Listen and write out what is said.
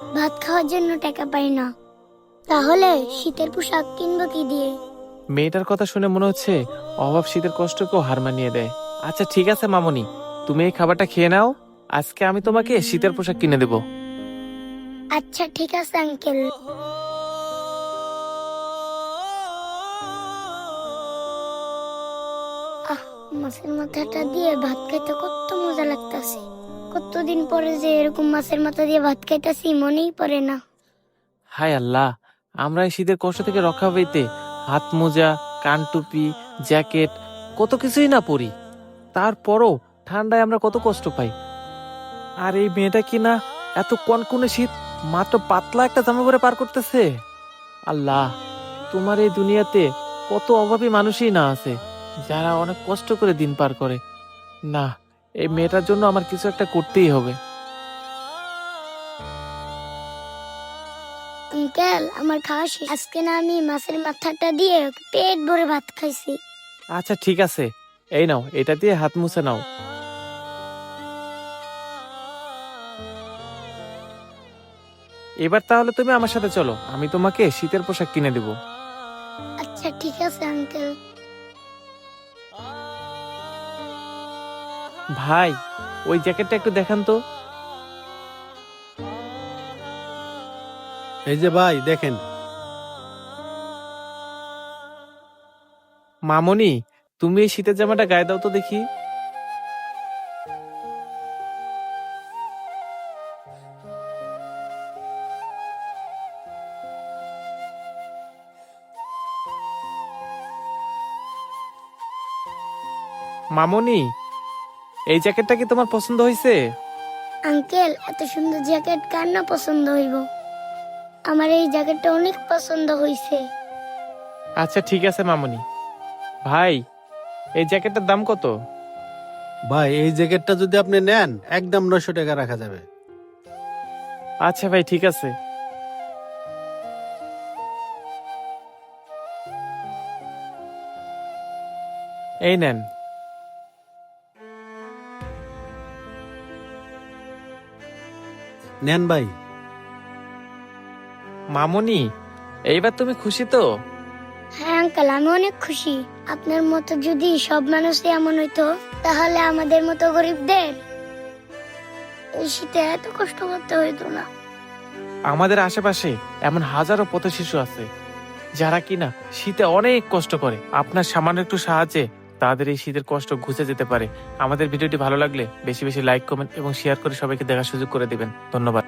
ভাত খাওয়ার জন্য টাকা পাই না, তাহলে শীতের পোশাক কিনবো কি দিয়ে? মেয়েটার কথা শুনে মনে হচ্ছে অভাব শীতের কষ্টকেও হার মানিয়ে দেয়। আচ্ছা ঠিক আছে মামুনি, তুমি এই খাবারটা খেয়ে নাও। আজকে আমি তোমাকে শীতের পোশাক কিনে দেবো। আচ্ছা ঠিক আছে আঙ্কেল। আহ, মাছের মাথাটা দিয়ে ভাত খাইতে কত মজা লাগতাছে। কতদিন পরে যে এরকম মাছের মাথা দিয়ে ভাত খাইতাছি মনেই পড়ে না। হায় আল্লাহ, আমরা এই শীতের কষ্ট থেকে রক্ষা পেতে হাত মোজা, কান টুপি, জ্যাকেট কত কিছুই না পরি, তারপরও ঠান্ডায় আমরা কত কষ্ট পাই। আর এই মেয়েটা কি না এত কনকনে শীত মাত্র পাতলা একটা জামা পরে পার করতেছে। আল্লাহ, তোমার এই দুনিয়াতে কত অভাবী মানুষই না আছে যারা অনেক কষ্ট করে দিন পার করে। না, এই মেয়েটার জন্য আমার কিছু একটা করতেই হবে। আঙ্কেল, আমার খাওয়া শেষ। আজকে না আমি মাছের মাথাটা দিয়ে পেট ভরে ভাত খাইছি। আচ্ছা ঠিক আছে, এই নাও, এটা দিয়ে হাত মুছে নাও। এবার তাহলে তুমি আমার সাথে চলো, আমি তোমাকে শীতের পোশাক কিনে দেব। আচ্ছা ঠিক আছে আঙ্কেল। ভাই, ওই জ্যাকেটটা একটু দেখান তো। এই যে ভাই দেখেন। মামনি, তুমি এই শীতের জামাটা গায়ে দাও তো দেখি। মামনি, এই জ্যাকেটটা কি তোমার পছন্দ হয়েছে? আঙ্কেল, এত সুন্দর জ্যাকেট কার না পছন্দ হইব? আমার এই জ্যাকেটটা অনেক পছন্দ হইছে। আচ্ছা ঠিক আছে মামনি। ভাই, এই জ্যাকেটটার দাম কত? ভাই এই জ্যাকেটটা যদি আপনি নেন একদম 900 টাকা রাখা যাবে। আচ্ছা ভাই ঠিক আছে। এই নেন। নেন ভাই। মামনি, এইবার তুমি খুশি তো? হ্যাঁ আঙ্কেল, আমি অনেক খুশি। আপনার মতো যদি সব মানুষই এমন হইতো, তাহলে আমাদের মতো গরিবদের এই শীতে এত কষ্ট করতে হইতো না। আমাদের আশেপাশে এমন হাজারো পথ শিশু আছে যারা কিনা শীতে অনেক কষ্ট করে। আপনার সামান্য একটু সাহায্যে তাদের এই শীতের কষ্ট ঘুচে যেতে পারে। আমাদের ভিডিওটি ভালো লাগলে বেশি বেশি লাইক, কমেন্ট এবং শেয়ার করে সবাইকে দেখার সুযোগ করে দিবেন। ধন্যবাদ।